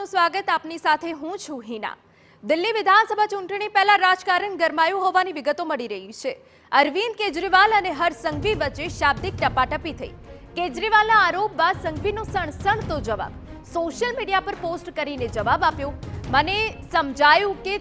આપનું સ્વાગત આપની સાથે હું છું હિના। દિલ્હી વિધાનસભા ચૂંટણી પહેલા રાજકારણ ગરમાયું હોવાની વિગતો મળી રહી છે। અરવિંદ કેજરીવાલ અને હર્ષ સંઘવી વચ્ચે શાબ્દિક ટપાટપી થઈ। કેજરીવાલના આરોપ બાદ સંઘવીનો સણસણતો જવાબ સોશિયલ મીડિયા પર પોસ્ટ કરીને જવાબ આપ્યો। મને સમજાયું કે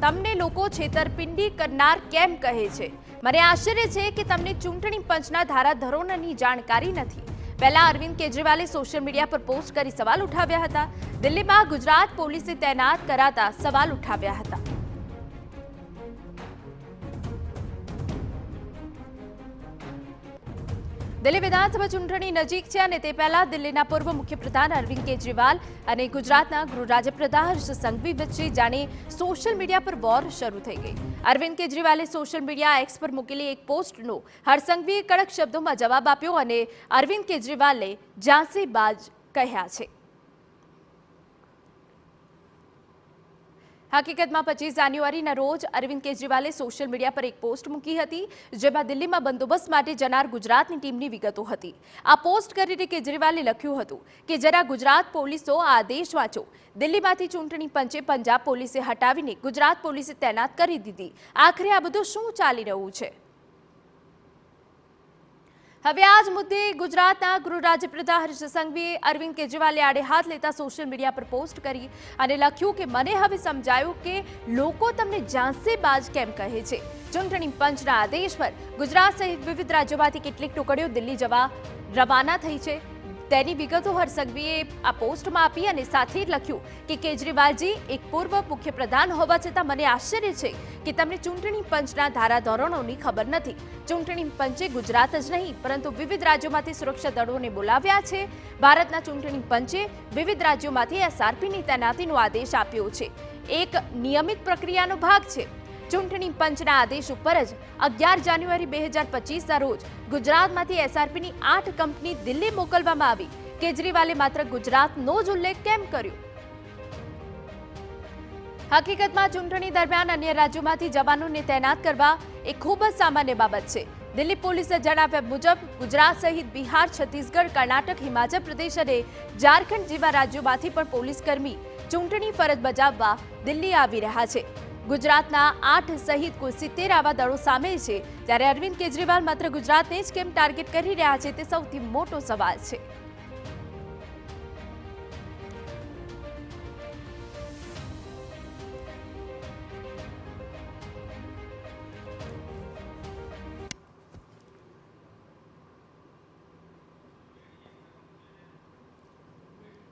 તમને લોકો છેતરપિંડી કરનાર કેમ કહે છે। મને આશ્ચર્ય છે કે તમને ચૂંટણી પંચના ધારાધોરણોની જાણકારી નથી। पहला अरविंद केजरीवाले सोशल मीडिया पर पोस्ट कर सवाल उठाव्या हता। दिल्ली में गुजरात पोलीसे तैनात कराता सवाल उठाव्या हता। दिल्ली विधानसभा चूंटणी नजीक है और ते पहला दिल्लीना पूर्व मुख्यप्रधान अरविंद केजरीवाल और गुजरातना गृह राज्यप्रधान हर्ष संघवी वच्चे जाने सोशल मीडिया पर वॉर शुरू थई गई। अरविंद केजरीवाले सोशल मीडिया एक्स पर मूकेली एक पोस्टनो हर्ष संघवीए कड़क शब्दों में जवाब आप्यो और अरविंद केजरीवाले झांसीबाज कह्या छे। हकीकत में 25 जान्युआरी रोज अरविंद केजरीवाले सोशल मीडिया पर एक पोस्ट मूकी हती, जेमां दिल्ली में बंदोबस्त माटे जनार गुजरातनी टीमनी विगतो हती। आ पोस्ट करीने केजरीवाले लख्युं हतुं के जरा गुजरात पोलीसो आ आदेश वाँचो। दिल्हीमांथी चूंटणी पंचे पंजाब पोलीसे हटावीने गुजरात पोलीसे तैनात करी दीधी। आखरे आ बधुं शुं चाली रह्युं छे? हवे आज मुद्दे गुजरातना गृह राज्यप्रधान हर्ष संघवीए अरविंद केजरीवाले आड़े हाथ लेता सोशल मीडिया पर पोस्ट करी अने लख्युं के मने हवे समजायुं के लोको तमने झांसीबाज केम कहे छे। चूंटणी पंचना आदेश पर गुजरात सहित विविध राज्योमांथी केटलीक टुकड़ीओ दिल्ली जवा रवाना थई छे। तेनी विगतो हर्ष संघवीए आ पोस्टमां आपी अने साथे लख्युं के केजरीवालजी एक पूर्व मुख्यप्रधान होवा छतां मने आश्चर्य छे के तमने चूंटणी पंचना धाराधोरणोनी खबर नथी। चूंटणी पंचे गुजरात ज नहीं परंतु विविध राज्योमांथी सुरक्षा दळोने बोलाव्या छे। भारतना चूंटणी पंचे विविध राज्योमांथी एसआरपीनी तैनातीनो आदेश आप्यो छे। एक नियमित प्रक्रियानो भाग छे। चूंटणी पंचना आदेश पर 11 जान्युआरी 2025 रोज गुजरातमांथी एसआरपीनी 8 कंपनी दिल्ही मोकलवामां आवी। केजरीवाले मात्र गुजरातनो ज उल्लेख केम कर्यो? हकीकतमां चूंटणी दरमियान अन्य राज्योमांथी जवानोने तैनात करवा ए खूब ज सामान्य बाबत छे। दिल्ही पोलीसे जणाव्या मुजब गुजरात सहित बिहार, छत्तीसगढ़, कर्नाटक, हिमाचल प्रदेश और झारखंड जेवा राज्योमांथी पण पोलीसकर्मी चूंटणी फरज बजाववा दिल्ही आवी रह्या छे। गुजरातना 8 सहित कुल 70 आवा दळो सामेल छे, त्यारे अरविंद केजरीवाल मात्र गुजरातने ज केम टार्गेट करी रह्या छे ते सौथी मोटो सवाल छे।